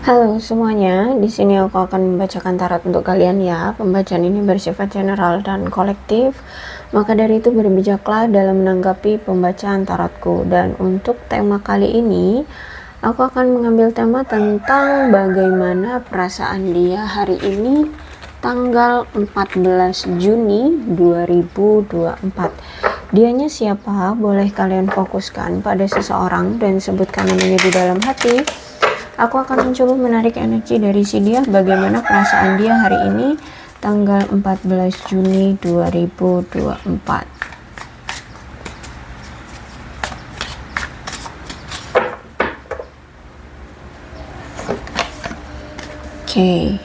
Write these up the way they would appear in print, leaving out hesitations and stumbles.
Halo semuanya, di sini aku akan membacakan tarot untuk kalian ya. Pembacaan ini bersifat general dan kolektif, maka dari itu berbijaklah dalam menanggapi pembacaan tarotku. Dan untuk tema kali ini, aku akan mengambil tema tentang bagaimana perasaan dia hari ini, tanggal 14 Juni 2024. Dianya siapa? Boleh kalian fokuskan pada seseorang dan sebutkan namanya di dalam hati. Aku akan mencoba menarik energi dari si dia, bagaimana perasaan dia hari ini, tanggal 14 Juni 2024. Oke.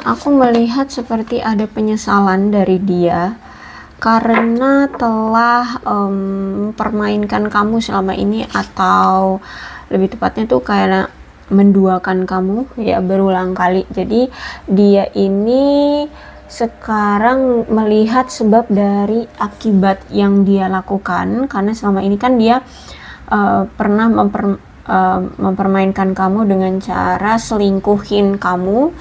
Aku melihat seperti ada penyesalan dari dia karena telah mempermainkan kamu selama ini, atau lebih tepatnya tuh kayak menduakan kamu ya berulang kali. Jadi dia ini sekarang melihat sebab dari akibat yang dia lakukan, karena selama ini kan dia pernah mempermainkan kamu dengan cara selingkuhin kamu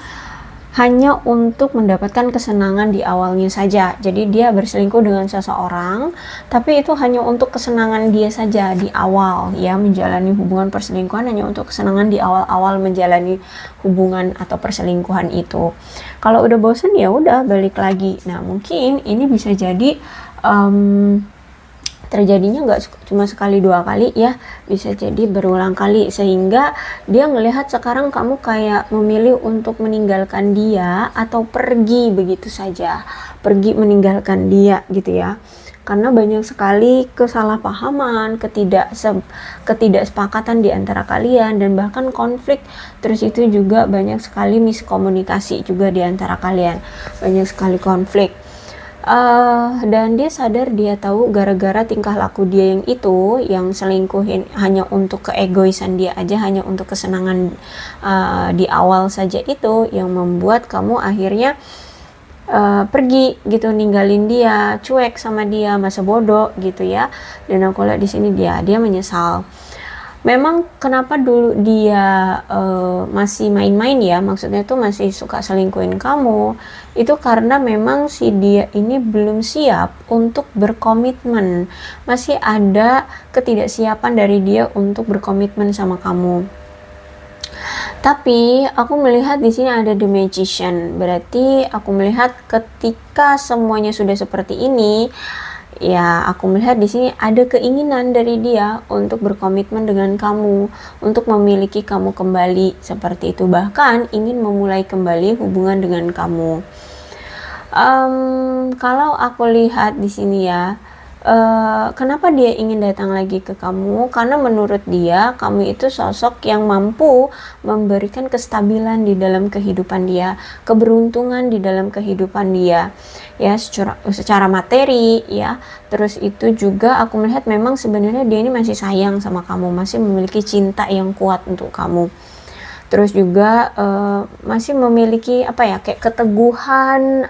hanya untuk mendapatkan kesenangan di awalnya saja. Jadi dia berselingkuh dengan seseorang, tapi itu hanya untuk kesenangan dia saja di awal ya, menjalani hubungan perselingkuhan hanya untuk kesenangan di awal-awal menjalani hubungan atau perselingkuhan itu. Kalau udah bosan ya udah balik lagi. Nah, mungkin ini bisa jadi terjadinya nggak cuma sekali dua kali ya, bisa jadi berulang kali, sehingga dia ngelihat sekarang kamu kayak memilih untuk meninggalkan dia atau pergi begitu saja, pergi meninggalkan dia gitu ya, karena banyak sekali kesalahpahaman, ketidaksepakatan di antara kalian, dan bahkan konflik. Terus itu juga banyak sekali miskomunikasi juga di antara kalian, banyak sekali konflik. Dan dia sadar, dia tahu gara-gara tingkah laku dia yang itu, yang selingkuhin hanya untuk keegoisan dia aja, hanya untuk kesenangan di awal saja, itu yang membuat kamu akhirnya pergi gitu, ninggalin dia, cuek sama dia, masa bodoh gitu ya. Dan aku lihat di sini dia menyesal. Memang kenapa dulu dia masih main-main ya, maksudnya tuh masih suka selingkuhin kamu, itu karena memang si dia ini belum siap untuk berkomitmen, masih ada ketidaksiapan dari dia untuk berkomitmen sama kamu. Tapi aku melihat di sini ada The Magician, berarti aku melihat ketika semuanya sudah seperti ini, ya aku melihat di sini ada keinginan dari dia untuk berkomitmen dengan kamu, untuk memiliki kamu kembali seperti itu, bahkan ingin memulai kembali hubungan dengan kamu. Kalau aku lihat di sini ya, kenapa dia ingin datang lagi ke kamu? Karena menurut dia kamu itu sosok yang mampu memberikan kestabilan di dalam kehidupan dia, keberuntungan di dalam kehidupan dia ya, secara materi ya. Terus itu juga aku melihat memang sebenarnya dia ini masih sayang sama kamu, masih memiliki cinta yang kuat untuk kamu. Terus juga masih memiliki apa ya, kayak keteguhan,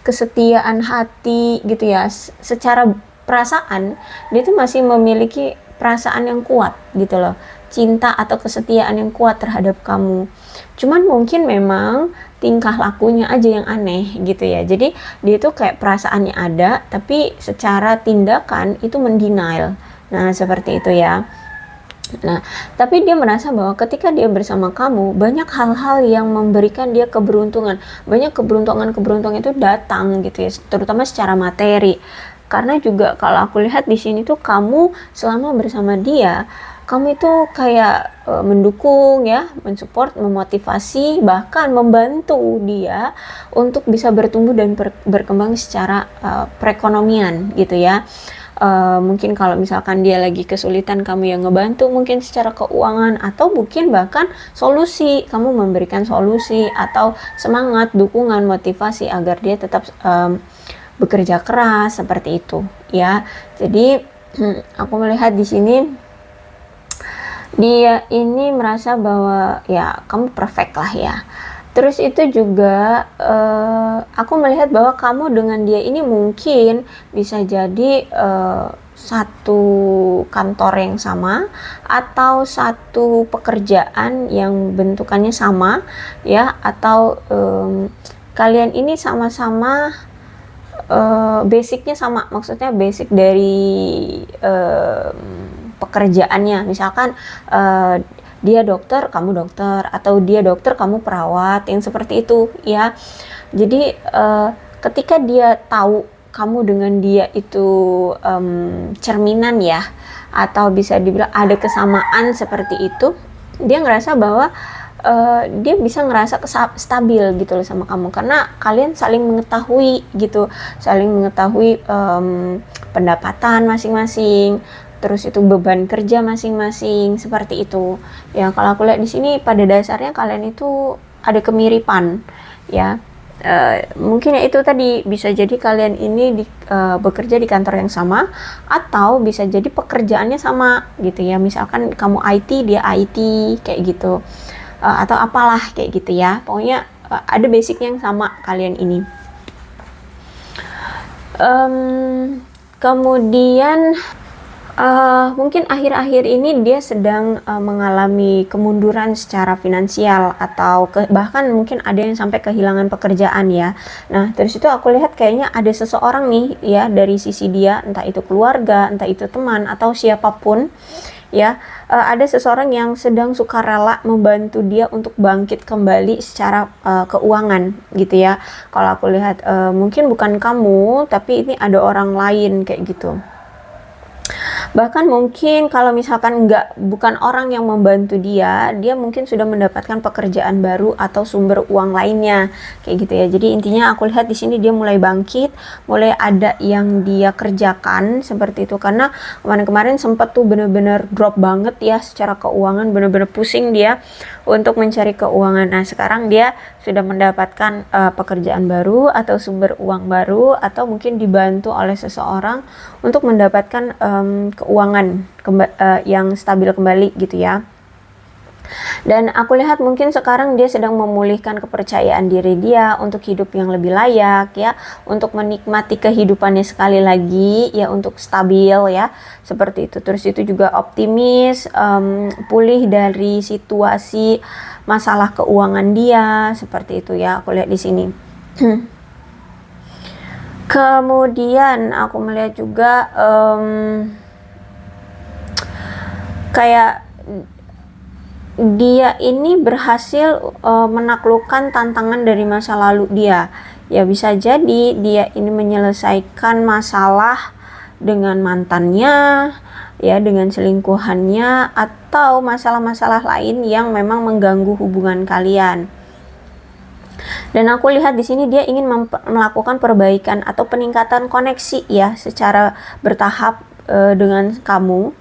kesetiaan hati gitu ya. Secara perasaan dia tuh masih memiliki perasaan yang kuat gitu loh, cinta atau kesetiaan yang kuat terhadap kamu. Cuman mungkin memang tingkah lakunya aja yang aneh gitu ya. Jadi dia tuh kayak perasaannya ada, tapi secara tindakan itu mendenial. Nah, seperti itu ya. Nah, tapi dia merasa bahwa ketika dia bersama kamu, banyak hal-hal yang memberikan dia keberuntungan. Banyak keberuntungan itu datang gitu ya, terutama secara materi. Karena juga kalau aku lihat di sini tuh kamu selama bersama dia, kamu itu kayak mendukung ya, mensupport, memotivasi, bahkan membantu dia untuk bisa bertumbuh dan berkembang secara perekonomian gitu ya. Mungkin kalau misalkan dia lagi kesulitan, kamu yang ngebantu mungkin secara keuangan, atau mungkin bahkan solusi, kamu memberikan solusi atau semangat, dukungan, motivasi agar dia tetap bekerja keras seperti itu ya. Jadi aku melihat di sini dia ini merasa bahwa ya kamu perfect lah ya. Terus itu juga aku melihat bahwa kamu dengan dia ini mungkin bisa jadi satu kantor yang sama atau satu pekerjaan yang bentukannya sama ya, atau kalian ini sama-sama basicnya sama, maksudnya basic dari pekerjaannya, misalkan dia dokter, kamu dokter, atau dia dokter, kamu perawat, yang seperti itu ya. Jadi ketika dia tahu kamu dengan dia itu cerminan ya, atau bisa dibilang ada kesamaan seperti itu, dia ngerasa bahwa dia bisa ngerasa stabil gitu loh sama kamu, karena kalian saling mengetahui gitu, saling mengetahui pendapatan masing-masing, terus itu beban kerja masing-masing, seperti itu ya. Kalau aku lihat di sini pada dasarnya kalian itu ada kemiripan ya. Mungkin ya itu tadi, bisa jadi kalian ini bekerja di kantor yang sama, atau bisa jadi pekerjaannya sama gitu ya, misalkan kamu IT, dia IT, kayak gitu. Atau apalah kayak gitu ya, pokoknya ada basic yang sama kalian ini. Kemudian mungkin akhir-akhir ini dia sedang mengalami kemunduran secara finansial, atau bahkan mungkin ada yang sampai kehilangan pekerjaan ya. Nah, terus itu aku lihat kayaknya ada seseorang nih ya dari sisi dia, entah itu keluarga, entah itu teman, atau siapapun ya, ada seseorang yang sedang sukarela membantu dia untuk bangkit kembali secara keuangan gitu ya. Kalau aku lihat mungkin bukan kamu, tapi ini ada orang lain kayak gitu. Bahkan mungkin kalau misalkan bukan orang yang membantu dia mungkin sudah mendapatkan pekerjaan baru atau sumber uang lainnya kayak gitu ya. Jadi intinya aku lihat di sini dia mulai bangkit, mulai ada yang dia kerjakan seperti itu, karena kemarin-kemarin sempat tuh bener-bener drop banget ya secara keuangan, bener-bener pusing dia untuk mencari keuangan. Nah, sekarang dia sudah mendapatkan pekerjaan baru atau sumber uang baru, atau mungkin dibantu oleh seseorang untuk mendapatkan keuangan yang stabil kembali gitu ya. Dan aku lihat mungkin sekarang dia sedang memulihkan kepercayaan diri dia untuk hidup yang lebih layak ya, untuk menikmati kehidupannya sekali lagi ya, untuk stabil ya, seperti itu. Terus itu juga optimis, pulih dari situasi masalah keuangan dia, seperti itu ya, aku lihat di sini. Kemudian aku melihat juga kayak dia ini berhasil menaklukkan tantangan dari masa lalu dia. Ya, bisa jadi dia ini menyelesaikan masalah dengan mantannya, ya, dengan selingkuhannya, atau masalah-masalah lain yang memang mengganggu hubungan kalian. Dan aku lihat di sini dia ingin melakukan perbaikan atau peningkatan koneksi ya, secara bertahap dengan kamu.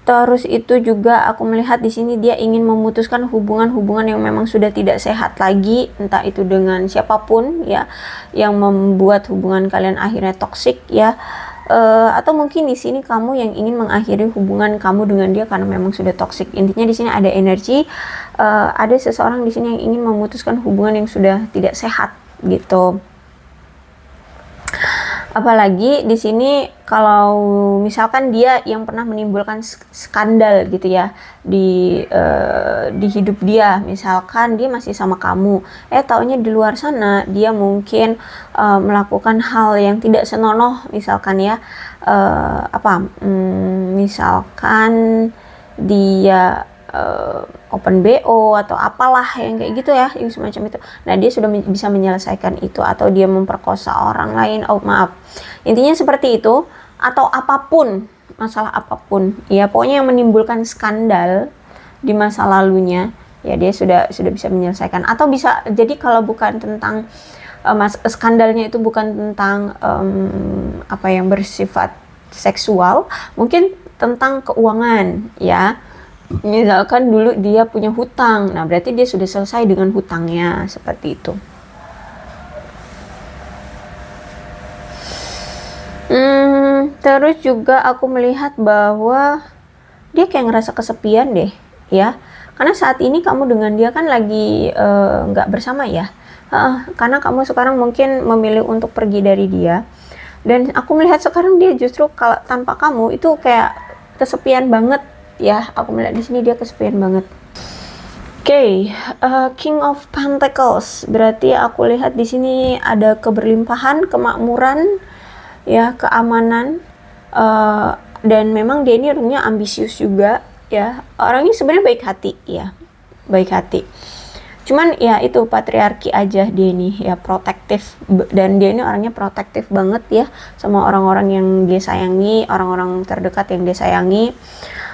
Terus itu juga aku melihat di sini dia ingin memutuskan hubungan-hubungan yang memang sudah tidak sehat lagi, entah itu dengan siapapun ya, yang membuat hubungan kalian akhirnya toksik ya. Atau mungkin di sini kamu yang ingin mengakhiri hubungan kamu dengan dia karena memang sudah toksik. Intinya di sini ada energi, ada seseorang di sini yang ingin memutuskan hubungan yang sudah tidak sehat gitu. Apalagi di sini kalau misalkan dia yang pernah menimbulkan skandal gitu ya di hidup dia, misalkan dia masih sama kamu, taunya di luar sana dia mungkin melakukan hal yang tidak senonoh, misalkan ya misalkan dia open BO atau apalah yang kayak gitu ya, yang semacam itu. Nah, dia sudah bisa menyelesaikan itu, atau dia memperkosa orang lain, intinya seperti itu, atau apapun, masalah apapun ya, pokoknya yang menimbulkan skandal di masa lalunya ya, dia sudah bisa menyelesaikan. Atau bisa jadi kalau bukan tentang skandalnya itu bukan tentang apa yang bersifat seksual, mungkin tentang keuangan ya. Misalkan dulu dia punya hutang, nah berarti dia sudah selesai dengan hutangnya, seperti itu. Terus juga aku melihat bahwa dia kayak ngerasa kesepian deh ya, karena saat ini kamu dengan dia kan lagi nggak bersama ya, karena kamu sekarang mungkin memilih untuk pergi dari dia. Dan aku melihat sekarang dia justru kalau tanpa kamu itu kayak kesepian banget ya. Aku melihat di sini dia kesepian banget. Oke, King of Pentacles, berarti aku lihat di sini ada keberlimpahan, kemakmuran, ya, keamanan, dan memang dia ini orangnya ambisius juga, ya, orangnya sebenarnya baik hati, ya, baik hati. Cuman ya itu patriarki aja dia ini, ya, protektif, dan dia ini orangnya protektif banget ya sama orang-orang yang dia sayangi, orang-orang terdekat yang dia sayangi.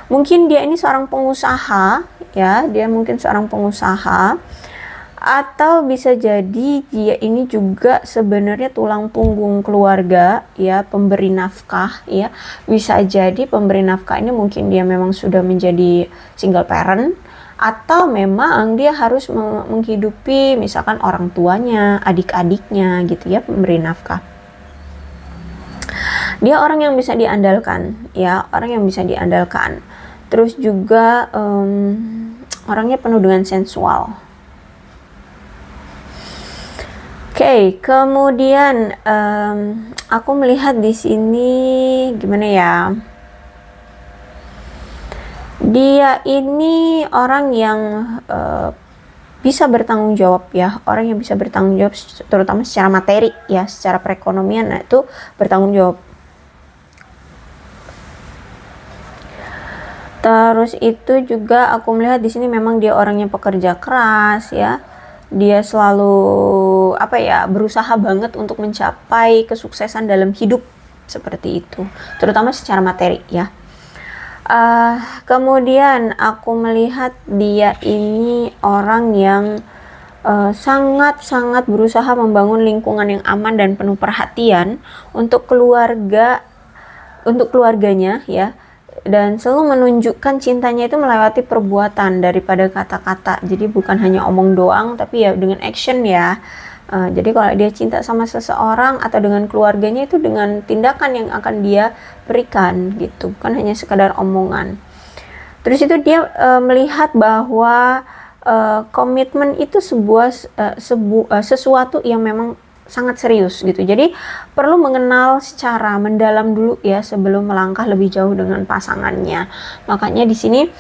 Mungkin dia ini seorang pengusaha, ya, dia mungkin seorang pengusaha, atau bisa jadi dia ini juga sebenarnya tulang punggung keluarga, ya, pemberi nafkah, ya. Bisa jadi pemberi nafkah ini mungkin dia memang sudah menjadi single parent, atau memang dia harus menghidupi misalkan orang tuanya, adik-adiknya gitu ya, pemberi nafkah. Dia orang yang bisa diandalkan, ya, orang yang bisa diandalkan. Terus juga orangnya penuh dengan sensual. Oke, kemudian aku melihat di sini gimana ya? Dia ini orang yang bisa bertanggung jawab, ya, orang yang bisa bertanggung jawab terutama secara materi, ya, secara perekonomian. Nah, itu bertanggung jawab. Terus itu juga aku melihat di sini memang dia orangnya pekerja keras, ya. Dia selalu apa ya, berusaha banget untuk mencapai kesuksesan dalam hidup seperti itu, terutama secara materi, ya. Kemudian aku melihat dia ini orang yang sangat-sangat berusaha membangun lingkungan yang aman dan penuh perhatian untuk keluarganya, ya, dan selalu menunjukkan cintanya itu melewati perbuatan daripada kata-kata. Jadi bukan hanya omong doang, tapi ya dengan action, ya. Jadi kalau dia cinta sama seseorang atau dengan keluarganya itu dengan tindakan yang akan dia berikan gitu, bukan hanya sekadar omongan. Terus itu dia melihat bahwa komitmen itu sesuatu yang memang sangat serius gitu. Jadi perlu mengenal secara mendalam dulu, ya, sebelum melangkah lebih jauh dengan pasangannya. Makanya di sini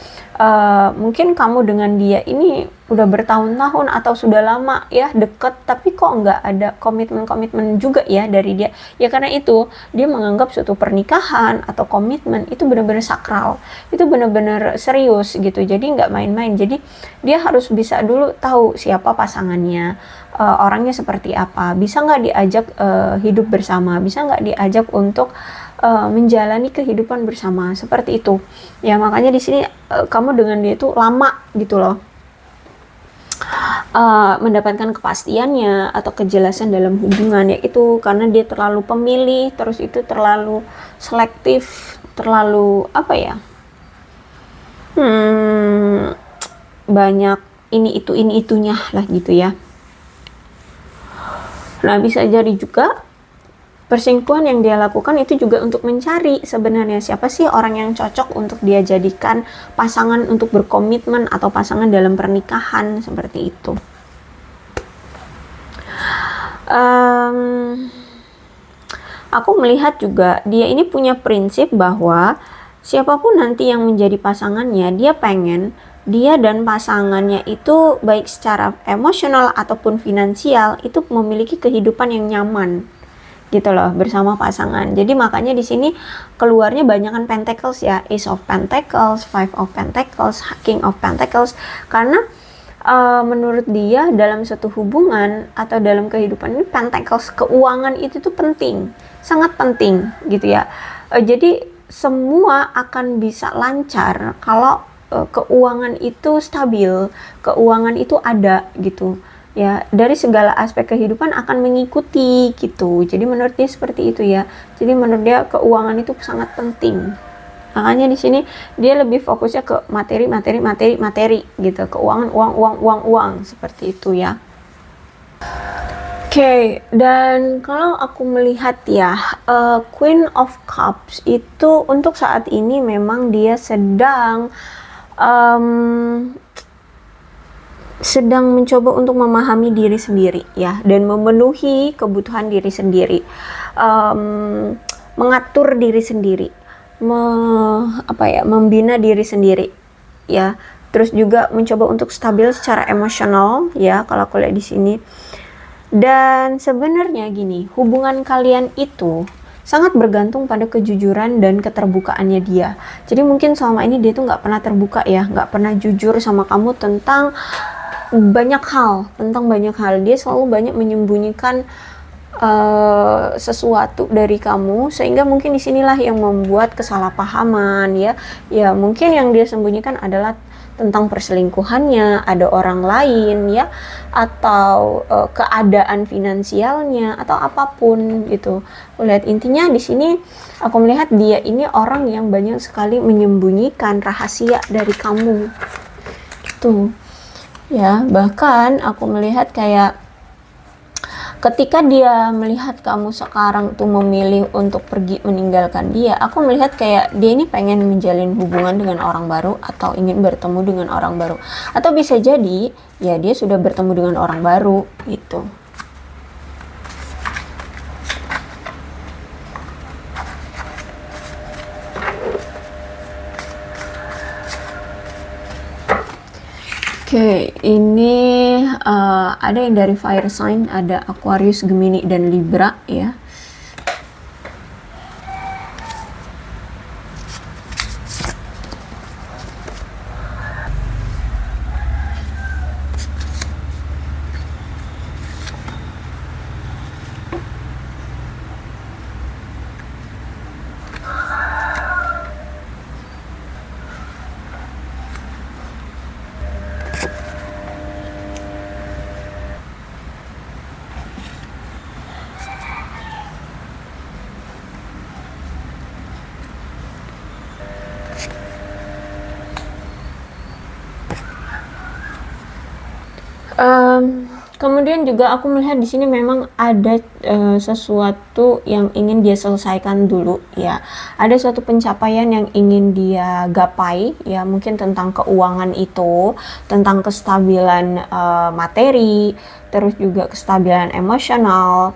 mungkin kamu dengan dia ini udah bertahun-tahun atau sudah lama, ya, deket, tapi kok nggak ada komitmen juga, ya, dari dia. Ya karena itu dia menganggap suatu pernikahan atau komitmen itu benar-benar sakral, itu benar-benar serius gitu. Jadi nggak main-main. Jadi dia harus bisa dulu tahu siapa pasangannya, orangnya seperti apa, bisa nggak diajak hidup bersama, bisa nggak diajak untuk menjalani kehidupan bersama, seperti itu, ya. Makanya di sini kamu dengan dia itu lama gitu loh, mendapatkan kepastiannya atau kejelasan dalam hubungan, yaitu karena dia terlalu pemilih, terus itu terlalu selektif, terlalu apa ya, banyak ini itunya lah gitu, ya. Nah, bisa jadi juga perselingkuhan yang dia lakukan itu juga untuk mencari sebenarnya siapa sih orang yang cocok untuk dia jadikan pasangan untuk berkomitmen atau pasangan dalam pernikahan, seperti itu. Aku melihat juga dia ini punya prinsip bahwa siapapun nanti yang menjadi pasangannya, dia pengen dia dan pasangannya itu baik secara emosional ataupun finansial itu memiliki kehidupan yang nyaman gitu loh bersama pasangan. Jadi makanya di sini keluarnya banyakan pentacles, ya, Ace of Pentacles, Five of Pentacles, King of Pentacles, karena menurut dia dalam suatu hubungan atau dalam kehidupan ini pentacles, keuangan itu tuh penting, sangat penting gitu, ya. Jadi semua akan bisa lancar kalau keuangan itu stabil, keuangan itu ada gitu, ya, dari segala aspek kehidupan akan mengikuti gitu. Jadi menurut dia seperti itu, ya. Jadi menurut dia keuangan itu sangat penting. Makanya di sini dia lebih fokusnya ke materi gitu, keuangan, uang seperti itu, ya. Oke, dan kalau aku melihat, ya, Queen of Cups itu untuk saat ini memang dia sedang sedang mencoba untuk memahami diri sendiri ya, dan memenuhi kebutuhan diri sendiri, mengatur diri sendiri, membina diri sendiri ya. Terus juga mencoba untuk stabil secara emosional ya, kalau aku lihat di sini. Dan sebenarnya gini, hubungan kalian itu sangat bergantung pada kejujuran dan keterbukaannya dia. Jadi mungkin selama ini dia tuh nggak pernah terbuka ya, nggak pernah jujur sama kamu tentang banyak hal. Dia selalu banyak menyembunyikan sesuatu dari kamu, sehingga mungkin disinilah yang membuat kesalahpahaman ya. Ya mungkin yang dia sembunyikan adalah tentang perselingkuhannya, ada orang lain ya, atau keadaan finansialnya, atau apapun gitu. Lihat, intinya di sini aku melihat dia ini orang yang banyak sekali menyembunyikan rahasia dari kamu gitu ya. Bahkan aku melihat kayak ketika dia melihat kamu sekarang tuh memilih untuk pergi meninggalkan dia, aku melihat kayak dia ini pengen menjalin hubungan dengan orang baru, atau ingin bertemu dengan orang baru, atau bisa jadi ya dia sudah bertemu dengan orang baru gitu. Oke, ini ada yang dari fire sign, ada Aquarius, Gemini, dan Libra ya. Kemudian juga aku melihat di sini memang ada sesuatu yang ingin dia selesaikan dulu ya. Ada suatu pencapaian yang ingin dia gapai ya, mungkin tentang keuangan itu, tentang kestabilan materi, terus juga kestabilan emosional,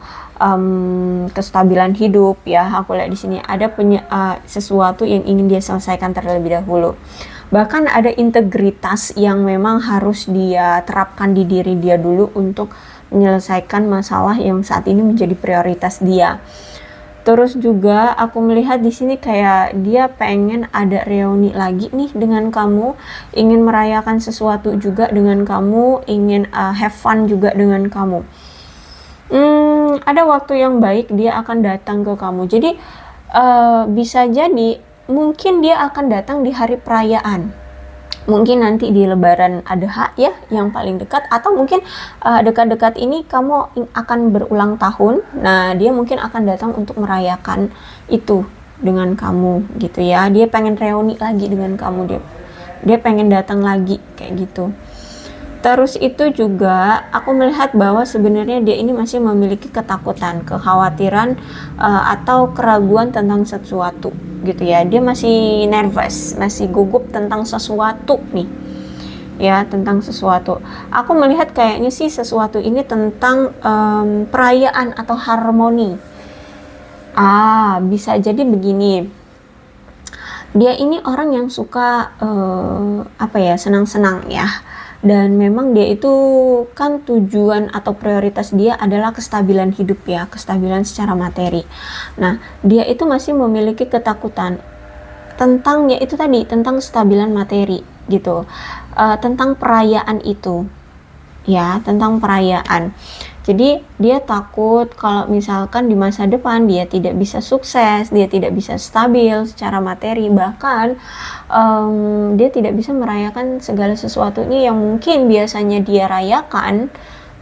kestabilan hidup ya. Aku lihat di sini ada sesuatu yang ingin dia selesaikan terlebih dahulu. Bahkan ada integritas yang memang harus dia terapkan di diri dia dulu untuk menyelesaikan masalah yang saat ini menjadi prioritas dia. Terus juga aku melihat di sini kayak dia pengen ada reuni lagi nih dengan kamu, ingin merayakan sesuatu juga dengan kamu, ingin have fun juga dengan kamu. Ada waktu yang baik dia akan datang ke kamu. Jadi bisa jadi mungkin dia akan datang di hari perayaan, mungkin nanti di Lebaran Adha ya, yang paling dekat, atau mungkin dekat-dekat ini kamu akan berulang tahun. Nah dia mungkin akan datang untuk merayakan itu dengan kamu gitu ya. Dia pengen reuni lagi dengan kamu, dia pengen datang lagi kayak gitu. Terus itu juga aku melihat bahwa sebenarnya dia ini masih memiliki ketakutan, kekhawatiran, atau keraguan tentang sesuatu gitu ya. Dia masih nervous, masih gugup tentang sesuatu nih ya, tentang sesuatu. Aku melihat kayaknya sih sesuatu ini tentang perayaan atau harmoni. Bisa jadi begini, dia ini orang yang suka senang-senang ya. Dan memang dia itu kan tujuan atau prioritas dia adalah kestabilan hidup ya, kestabilan secara materi. Nah dia itu masih memiliki ketakutan tentang ya itu tadi, tentang kestabilan materi gitu, tentang perayaan itu ya, tentang perayaan. Jadi dia takut kalau misalkan di masa depan dia tidak bisa sukses, dia tidak bisa stabil secara materi, bahkan dia tidak bisa merayakan segala sesuatunya yang mungkin biasanya dia rayakan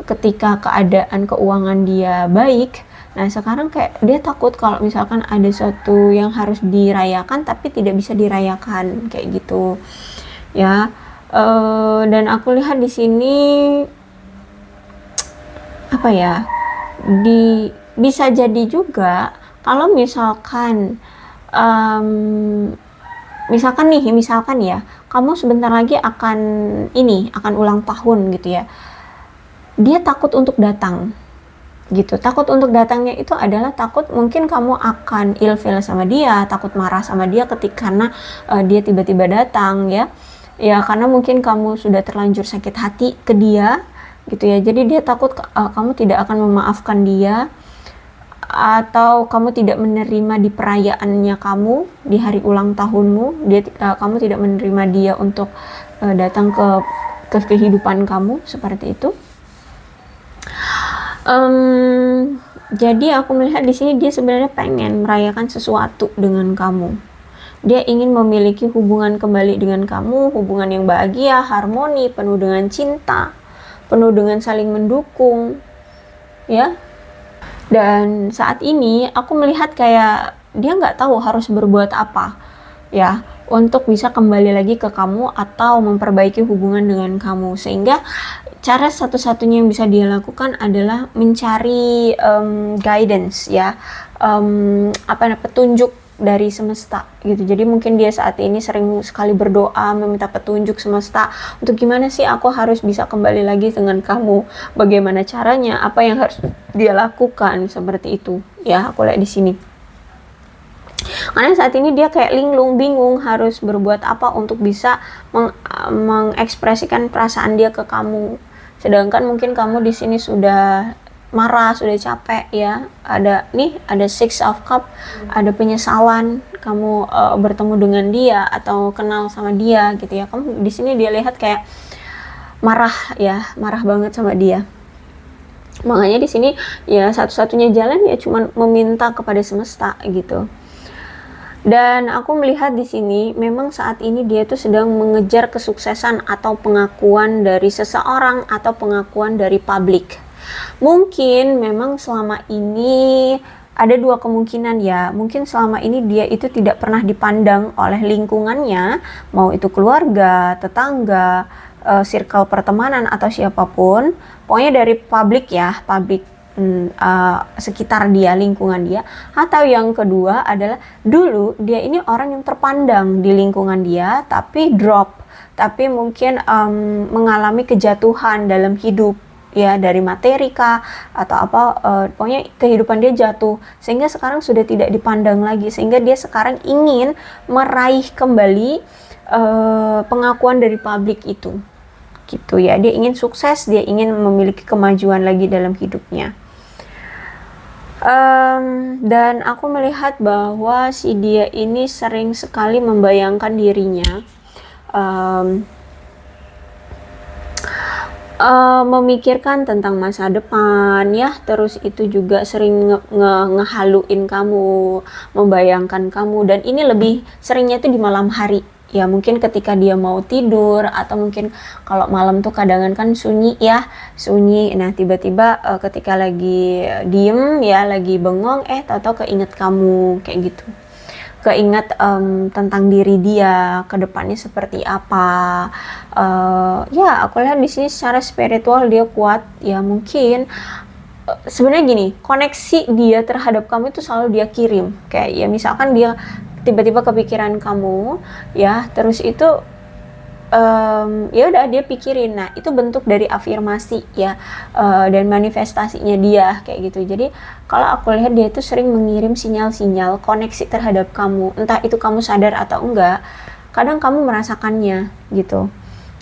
ketika keadaan keuangan dia baik. Nah sekarang kayak dia takut kalau misalkan ada sesuatu yang harus dirayakan tapi tidak bisa dirayakan kayak gitu ya. Dan aku lihat di sini bisa jadi juga kalau misalkan misalkan ya kamu sebentar lagi akan ulang tahun gitu ya. Dia takut untuk datang gitu. Takut untuk datangnya itu adalah takut mungkin kamu akan ilfeel sama dia, takut marah sama dia karena dia tiba-tiba datang ya. Ya karena mungkin kamu sudah terlanjur sakit hati ke dia gitu ya. Jadi dia takut kamu tidak akan memaafkan dia, atau kamu tidak menerima di perayaannya kamu di hari ulang tahunmu. Kamu tidak menerima dia untuk datang ke kehidupan kamu seperti itu. Jadi aku melihat di sini dia sebenarnya pengen merayakan sesuatu dengan kamu. Dia ingin memiliki hubungan kembali dengan kamu, hubungan yang bahagia, harmoni, penuh dengan cinta, penuh dengan saling mendukung, ya. Dan saat ini aku melihat kayak dia nggak tahu harus berbuat apa, ya, untuk bisa kembali lagi ke kamu atau memperbaiki hubungan dengan kamu. Sehingga cara satu-satunya yang bisa dia lakukan adalah mencari guidance, ya, petunjuk dari semesta gitu. Jadi mungkin dia saat ini sering sekali berdoa meminta petunjuk semesta untuk gimana sih aku harus bisa kembali lagi dengan kamu, bagaimana caranya, apa yang harus dia lakukan, seperti itu ya. Aku lihat di sini karena saat ini dia kayak linglung, bingung harus berbuat apa untuk bisa mengekspresikan perasaan dia ke kamu. Sedangkan mungkin kamu di sini sudah marah, sudah capek ya. Ada Six of Cup, ada penyesalan kamu bertemu dengan dia atau kenal sama dia gitu ya. Kamu di sini dia lihat kayak marah ya, marah banget sama dia. Makanya di sini ya satu-satunya jalan ya cuma meminta kepada semesta gitu. Dan aku melihat di sini memang saat ini dia tuh sedang mengejar kesuksesan atau pengakuan dari seseorang atau pengakuan dari publik. Mungkin memang selama ini ada dua kemungkinan ya. Mungkin selama ini dia itu tidak pernah dipandang oleh lingkungannya, mau itu keluarga, tetangga, circle pertemanan atau siapapun. Pokoknya dari publik ya, sekitar dia, lingkungan dia. Atau yang kedua adalah dulu dia ini orang yang terpandang di lingkungan dia, tapi mungkin mengalami kejatuhan dalam hidup ya, dari materi kah atau apa, pokoknya kehidupan dia jatuh sehingga sekarang sudah tidak dipandang lagi, sehingga dia sekarang ingin meraih kembali pengakuan dari publik itu gitu ya. Dia ingin sukses, dia ingin memiliki kemajuan lagi dalam hidupnya. Dan aku melihat bahwa si dia ini sering sekali membayangkan dirinya memikirkan tentang masa depan ya, terus itu juga sering ngehaluin kamu, membayangkan kamu, dan ini lebih seringnya itu di malam hari ya. Mungkin ketika dia mau tidur, atau mungkin kalau malam tuh kadangan kan sunyi, nah tiba-tiba ketika lagi diem ya, lagi bengong, tahu-tahu keinget kamu kayak gitu, keingat tentang diri dia ke depannya seperti apa. Ya aku lihat di sini secara spiritual dia kuat ya. Mungkin sebenarnya gini, koneksi dia terhadap kamu itu selalu dia kirim, kayak ya misalkan dia tiba-tiba kepikiran kamu ya, terus itu ya udah dia pikirin. Nah itu bentuk dari afirmasi ya, dan manifestasinya dia kayak gitu. Jadi kalau aku lihat dia itu sering mengirim sinyal-sinyal koneksi terhadap kamu, entah itu kamu sadar atau enggak, kadang kamu merasakannya gitu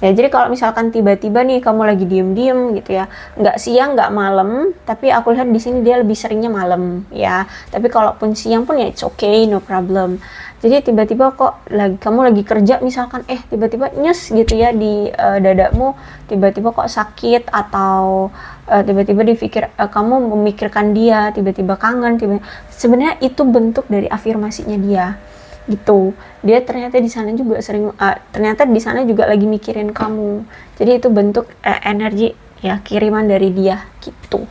ya. Jadi kalau misalkan tiba-tiba nih kamu lagi diem-diem gitu ya, nggak siang nggak malam, tapi aku lihat di sini dia lebih seringnya malam ya. Tapi kalaupun siang pun ya it's okay, no problem. Jadi tiba-tiba kok kamu lagi kerja misalkan, tiba-tiba nyes gitu ya di dadamu, tiba-tiba kok sakit, atau tiba-tiba kamu memikirkan dia, tiba-tiba kangen, sebenarnya itu bentuk dari afirmasinya dia gitu. Dia ternyata di sana juga ternyata di sana juga lagi mikirin kamu. Jadi itu bentuk energi ya, kiriman dari dia gitu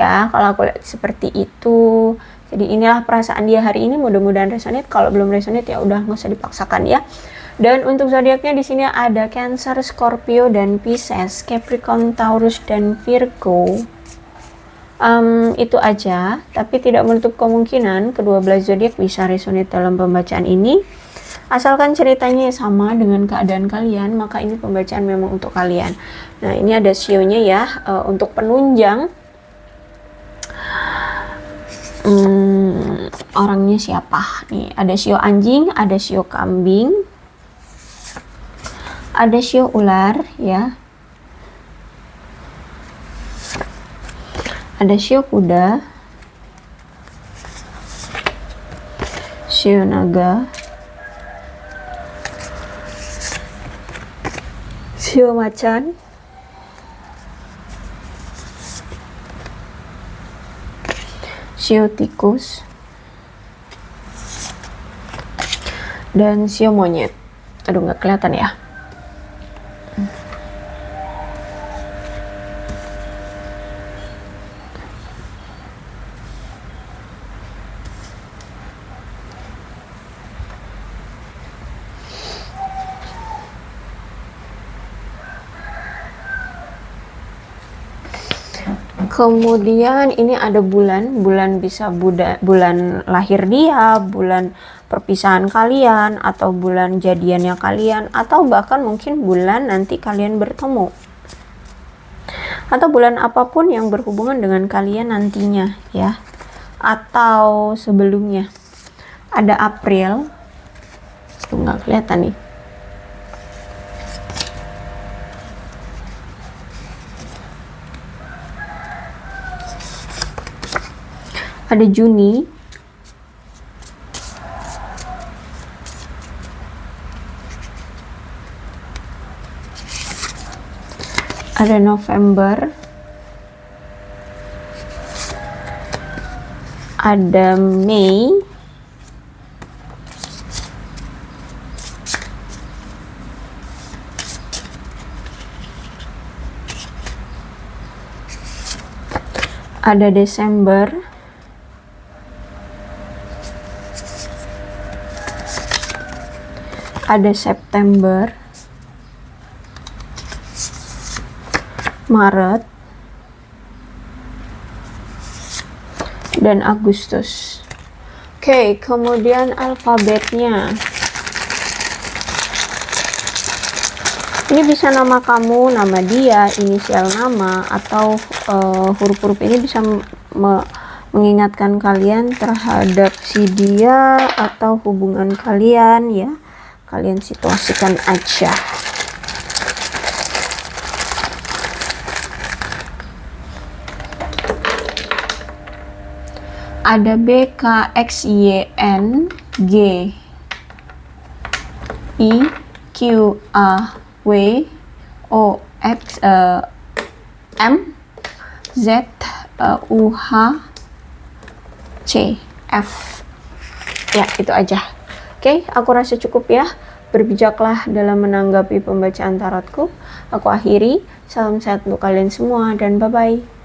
ya, kalau aku lihat seperti itu. Jadi inilah perasaan dia hari ini, mudah-mudahan resonate. Kalau belum resonate ya udah nggak usah dipaksakan ya. Dan untuk zodiaknya di sini ada Cancer, Scorpio dan Pisces, Capricorn, Taurus dan Virgo. Itu aja, tapi tidak menutup kemungkinan kedua belas zodiak bisa resonate dalam pembacaan ini. Asalkan ceritanya sama dengan keadaan kalian, maka ini pembacaan memang untuk kalian. Nah, ini ada sionya ya, untuk penunjang orangnya siapa nih. Ada sio anjing, ada sio kambing, ada sio ular ya, ada sio kuda, sio naga, sio macan, sio tikus, dan sio monyet. Aduh, nggak kelihatan ya. Kemudian ini ada bulan bisa bulan lahir dia, bulan perpisahan kalian, atau bulan jadiannya kalian, atau bahkan mungkin bulan nanti kalian bertemu, atau bulan apapun yang berhubungan dengan kalian nantinya ya, atau sebelumnya. Ada April, tuh nggak kelihatan nih. Ada Juni, ada November, ada Mei, ada Desember, ada September, Maret, dan Agustus. Oke, kemudian alfabetnya. Ini bisa nama kamu, nama dia, inisial nama, atau huruf-huruf ini bisa mengingatkan kalian terhadap si dia atau hubungan kalian ya. Kalian situasikan aja. Ada B, K, X, Y, N, G, I, Q, A, W, O, X, M, Z, U, H, C, F. Ya, itu aja. Oke, aku rasa cukup ya. Berbijaklah dalam menanggapi pembacaan tarotku. Aku akhiri. Salam sehat untuk kalian semua dan bye-bye.